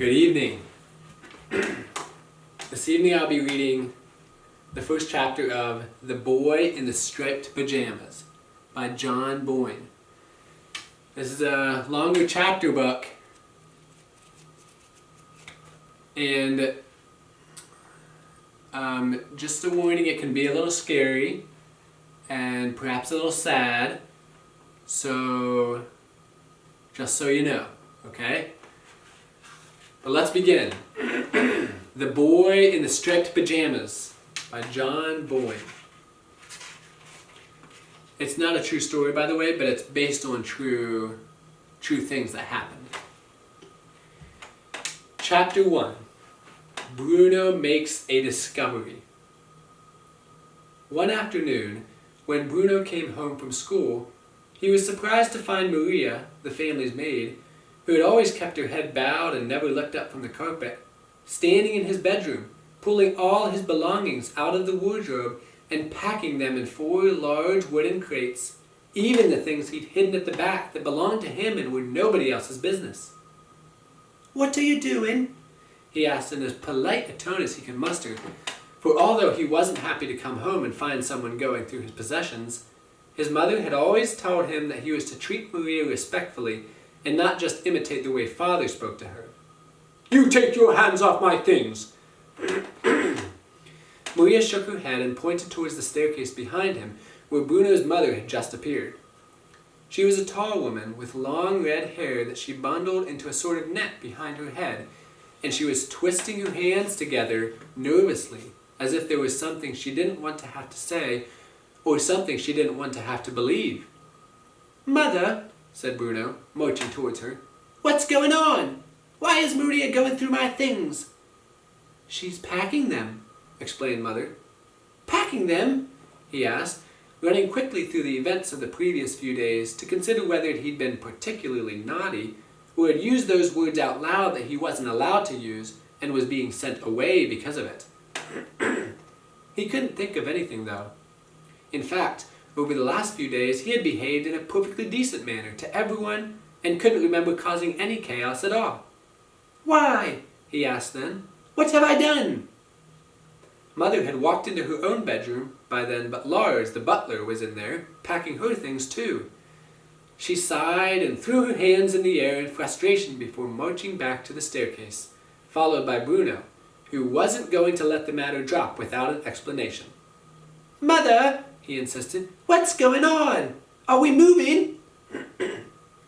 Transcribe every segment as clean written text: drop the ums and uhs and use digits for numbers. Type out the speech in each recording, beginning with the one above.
Good evening. This evening I'll be reading the first chapter of The Boy in the Striped Pajamas by John Boyne. This is a longer chapter book, and just a warning, it can be a little scary and perhaps a little sad, so just so you know, okay? But let's begin. The Boy in the Striped Pajamas by John Boyne. It's not a true story, by the way, but it's based on true things that happened. Chapter 1. Bruno makes a discovery. One afternoon, when Bruno came home from school, he was surprised to find Maria, the family's maid, who had always kept her head bowed and never looked up from the carpet, standing in his bedroom, pulling all his belongings out of the wardrobe and packing them in 4 large wooden crates, even the things he'd hidden at the back that belonged to him and were nobody else's business. "What are you doing?" he asked in as polite a tone as he could muster, for although he wasn't happy to come home and find someone going through his possessions, his mother had always told him that he was to treat Maria respectfully and not just imitate the way father spoke to her. "You take your hands off my things!" Maria shook her head and pointed towards the staircase behind him, where Bruno's mother had just appeared. She was a tall woman with long red hair that she bundled into a sort of net behind her head, and she was twisting her hands together nervously, as if there was something she didn't want to have to say, or something she didn't want to have to believe. "Mother," said Bruno, marching towards her, "what's going on? Why is Maria going through my things?" "She's packing them," explained Mother. "Packing them?" he asked, running quickly through the events of the previous few days to consider whether he'd been particularly naughty, or had used those words out loud that he wasn't allowed to use and was being sent away because of it. He couldn't think of anything, though. In fact, over the last few days he had behaved in a perfectly decent manner to everyone and couldn't remember causing any chaos at all. "Why?" he asked then. "What have I done?" Mother had walked into her own bedroom by then, but Lars, the butler, was in there, packing her things too. She sighed and threw her hands in the air in frustration before marching back to the staircase, followed by Bruno, who wasn't going to let the matter drop without an explanation. "Mother," he insisted, "what's going on? Are we moving?"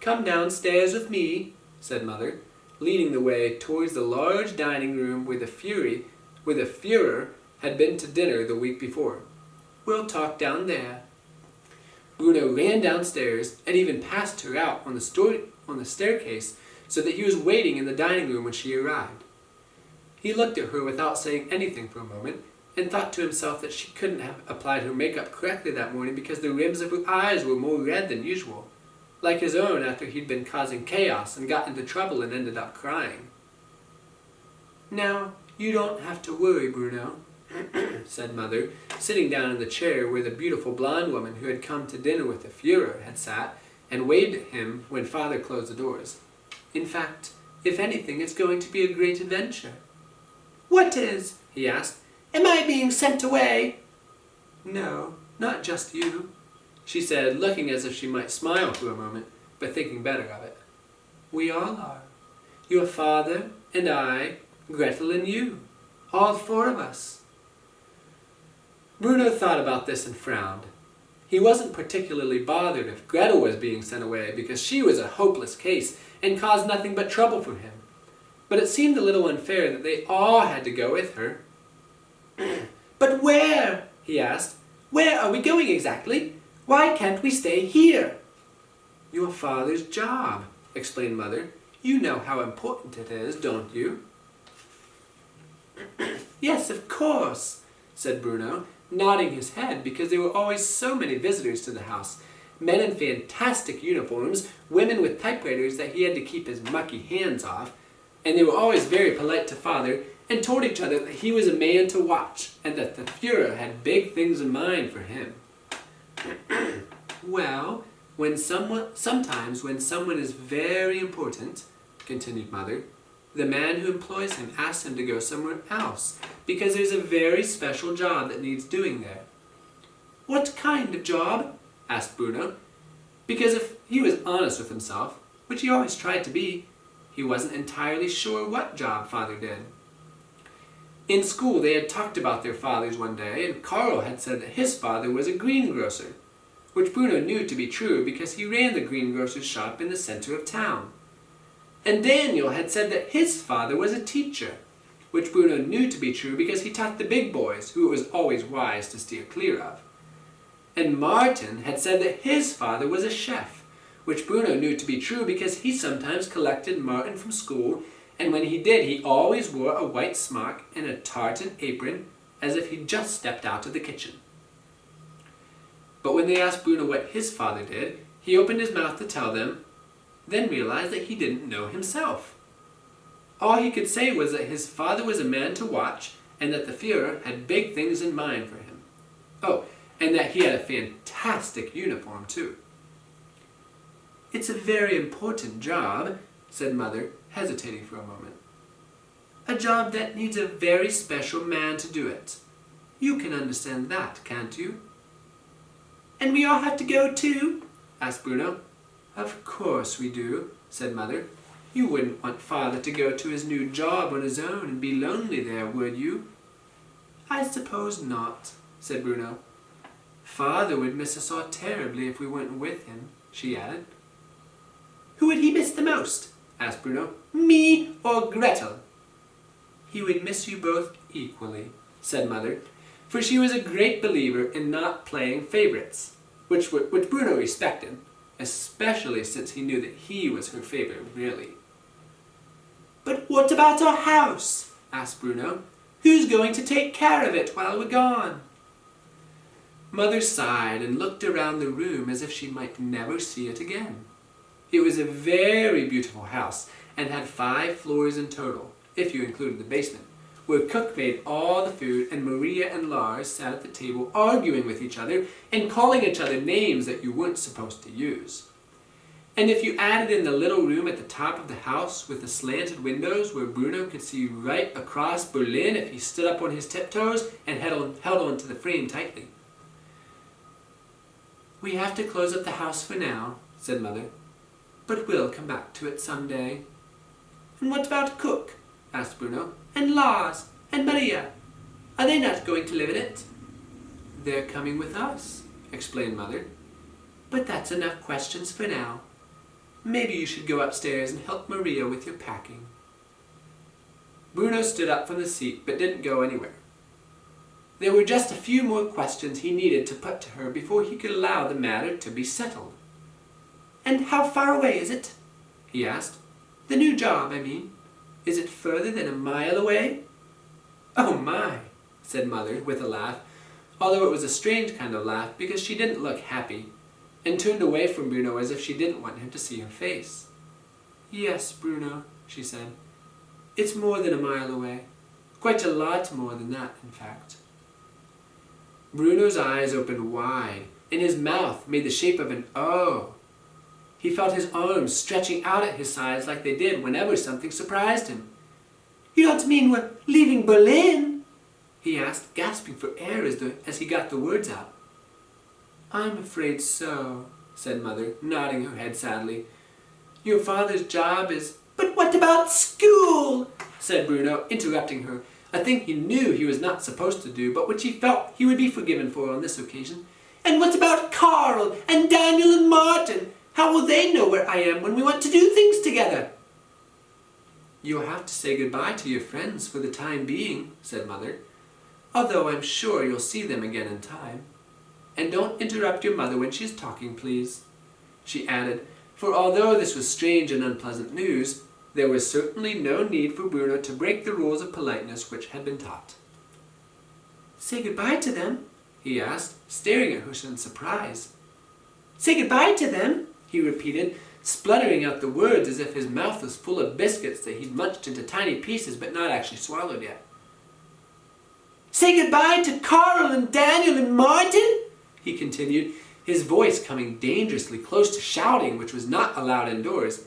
"Come downstairs with me," said Mother, leading the way towards the large dining room where the Führer had been to dinner the week before. "We'll talk down there." Bruno ran downstairs and even passed her out on the staircase so that he was waiting in the dining room when she arrived. He looked at her without saying anything for a moment and thought to himself that she couldn't have applied her makeup correctly that morning because the rims of her eyes were more red than usual, like his own after he'd been causing chaos and got into trouble and ended up crying. "Now, you don't have to worry, Bruno," said Mother, sitting down in the chair where the beautiful blonde woman who had come to dinner with the Führer had sat and waved at him when Father closed the doors. "In fact, if anything, it's going to be a great adventure." "What is?" he asked. "Am I being sent away?" "No, not just you," she said, looking as if she might smile for a moment, but thinking better of it. "We all are. Your father and I, Gretel and you. All 4 of us." Bruno thought about this and frowned. He wasn't particularly bothered if Gretel was being sent away because she was a hopeless case and caused nothing but trouble for him. But it seemed a little unfair that they all had to go with her. "But where?" he asked. "Where are we going exactly? Why can't we stay here?" "Your father's job," explained Mother. "You know how important it is, don't you?" "Yes, of course," said Bruno, nodding his head because there were always so many visitors to the house, men in fantastic uniforms, women with typewriters that he had to keep his mucky hands off, and they were always very polite to Father and told each other that he was a man to watch and that the Führer had big things in mind for him. "Well, sometimes when someone is very important," continued Mother, The man who employs him asks him to go somewhere else because there's a very special job that needs doing there. What kind of job? Asked Bruno, because if he was honest with himself, which he always tried to be, he wasn't entirely sure what job Father did. In school they had talked about their fathers one day, and Carl had said that his father was a greengrocer, which Bruno knew to be true because he ran the greengrocer's shop in the center of town. And Daniel had said that his father was a teacher, which Bruno knew to be true because he taught the big boys, who it was always wise to steer clear of. And Martin had said that his father was a chef, which Bruno knew to be true because he sometimes collected Martin from school, and when he did, he always wore a white smock and a tartan apron as if he'd just stepped out of the kitchen. But when they asked Bruno what his father did, he opened his mouth to tell them, then realized that he didn't know himself. All he could say was that his father was a man to watch and that the Führer had big things in mind for him. Oh, and that he had a fantastic uniform too. It's a very important job, said Mother, hesitating for a moment. A job that needs a very special man to do it. You can understand that, can't you? And we all have to go too? Asked Bruno. Of course we do, said Mother. You wouldn't want Father to go to his new job on his own and be lonely there, would you? I suppose not, said Bruno. Father would miss us all terribly if we went with him, she added. Who would he miss the most? Asked Bruno. Me or Gretel? He would miss you both equally, said Mother, for she was a great believer in not playing favorites, which Bruno respected, especially since he knew that he was her favorite, really. But what about our house? Asked Bruno. Who's going to take care of it while we're gone? Mother sighed and looked around the room as if she might never see it again. It was a very beautiful house and had 5 floors in total, if you included the basement, where Cook made all the food and Maria and Lars sat at the table arguing with each other and calling each other names that you weren't supposed to use. And if you added in the little room at the top of the house with the slanted windows where Bruno could see right across Berlin if he stood up on his tiptoes and held on to the frame tightly. We have to close up the house for now, said Mother, but we'll come back to it someday. And what about Cook? Asked Bruno. And Lars? And Maria? Are they not going to live in it? They're coming with us, explained Mother. But that's enough questions for now. Maybe you should go upstairs and help Maria with your packing. Bruno stood up from the seat but didn't go anywhere. There were just a few more questions he needed to put to her before he could allow the matter to be settled. And how far away is it? He asked. The new job, I mean. Is it further than a mile away? Oh my, said Mother with a laugh, although it was a strange kind of laugh because she didn't look happy, and turned away from Bruno as if she didn't want him to see her face. Yes, Bruno, she said. It's more than a mile away. Quite a lot more than that, in fact. Bruno's eyes opened wide, and his mouth made the shape of an O. He felt his arms stretching out at his sides like they did whenever something surprised him. You don't mean we're leaving Berlin? He asked, gasping for air as he got the words out. I'm afraid so, said Mother, nodding her head sadly. Your father's job is... But what about school? Said Bruno, interrupting her, a thing he knew he was not supposed to do, but which he felt he would be forgiven for on this occasion. And what about Carl and Daniel and Martin? How will they know where I am when we want to do things together? You'll have to say goodbye to your friends for the time being, said Mother, although I'm sure you'll see them again in time. And don't interrupt your mother when she's talking, please, she added, for although this was strange and unpleasant news, there was certainly no need for Bruno to break the rules of politeness which had been taught. Say goodbye to them? He asked, staring at her in surprise. Say goodbye to them? He repeated, spluttering out the words as if his mouth was full of biscuits that he'd munched into tiny pieces but not actually swallowed yet. Say goodbye to Carl and Daniel and Martin? He continued, his voice coming dangerously close to shouting, which was not allowed indoors.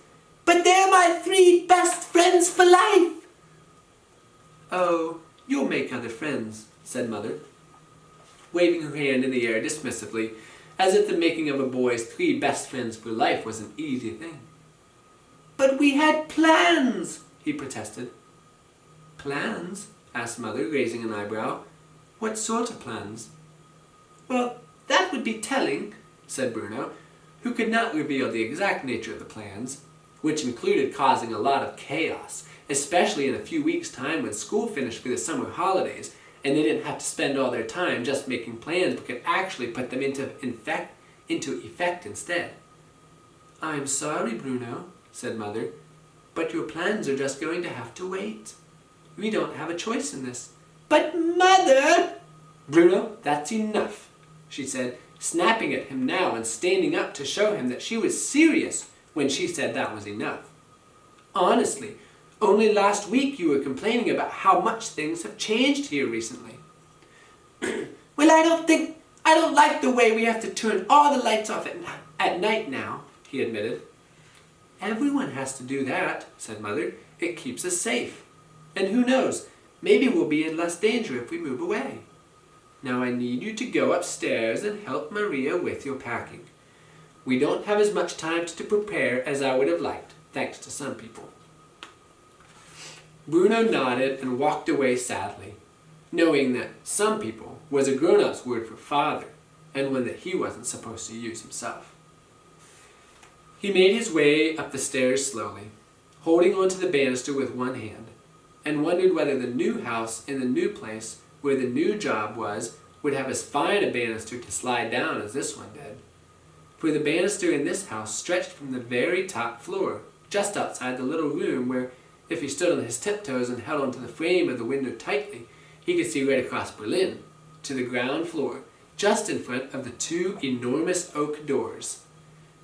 But they're my 3 best friends for life. Oh, you'll make other friends, said Mother, waving her hand in the air dismissively, as if the making of a boy's 3 best friends for life was an easy thing. But we had plans, he protested. Plans? Asked Mother, raising an eyebrow. What sort of plans? Well, that would be telling, said Bruno, who could not reveal the exact nature of the plans, which included causing a lot of chaos, especially in a few weeks' time when school finished for the summer holidays, and they didn't have to spend all their time just making plans but could actually put them into effect instead. I'm sorry, Bruno, said Mother, but your plans are just going to have to wait. We don't have a choice in this. But Mother! Bruno, that's enough, she said, snapping at him now and standing up to show him that she was serious when she said that was enough. Honestly, only last week you were complaining about how much things have changed here recently. Well, I don't like the way we have to turn all the lights off at night now, he admitted. Everyone has to do that, said Mother. It keeps us safe. And who knows, maybe we'll be in less danger if we move away. Now I need you to go upstairs and help Maria with your packing. We don't have as much time to prepare as I would have liked, thanks to some people. Bruno nodded and walked away sadly, knowing that some people was a grown-up's word for father, and one that he wasn't supposed to use himself. He made his way up the stairs slowly, holding onto the banister with one hand, and wondered whether the new house in the new place where the new job was would have as fine a banister to slide down as this one did. For the banister in this house stretched from the very top floor, just outside the little room where, if he stood on his tiptoes and held onto the frame of the window tightly, he could see right across Berlin, to the ground floor, just in front of the 2 enormous oak doors.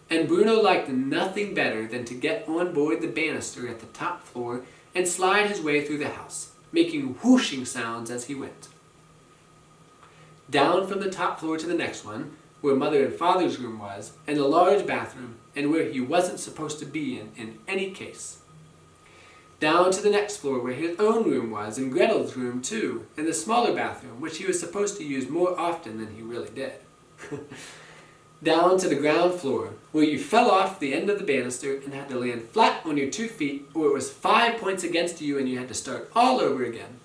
And Bruno liked nothing better than to get on board the banister at the top floor and slide his way through the house, making whooshing sounds as he went. Down from the top floor to the next one, where Mother and Father's room was, and the large bathroom, and where he wasn't supposed to be in any case. Down to the next floor where his own room was, and Gretel's room too, and the smaller bathroom, which he was supposed to use more often than he really did. Down to the ground floor, where you fell off the end of the banister and had to land flat on your 2 feet, or it was 5 points against you and you had to start all over again.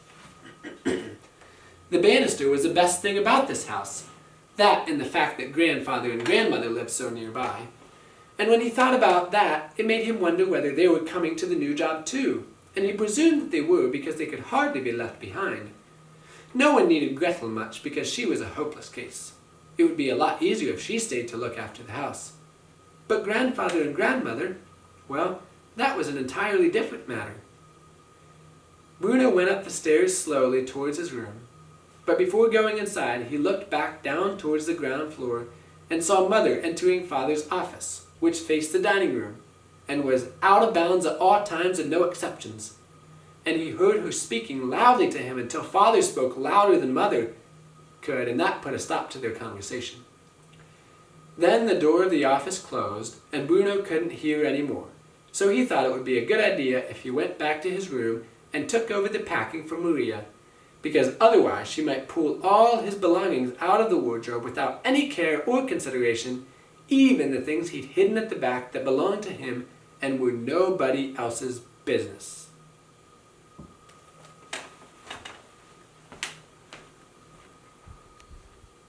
The banister was the best thing about this house. That and the fact that grandfather and grandmother lived so nearby. And when he thought about that, it made him wonder whether they were coming to the new job too, and he presumed that they were because they could hardly be left behind. No one needed Gretel much because she was a hopeless case. It would be a lot easier if she stayed to look after the house. But grandfather and grandmother, well, that was an entirely different matter. Bruno went up the stairs slowly towards his room, but before going inside, he looked back down towards the ground floor and saw Mother entering Father's office, which faced the dining room, and was out of bounds at all times and no exceptions. And he heard her speaking loudly to him until Father spoke louder than Mother could, and that put a stop to their conversation. Then the door of the office closed, and Bruno couldn't hear any more, so he thought it would be a good idea if he went back to his room and took over the packing for Maria, because otherwise she might pull all his belongings out of the wardrobe without any care or consideration, even the things he'd hidden at the back that belonged to him and were nobody else's business.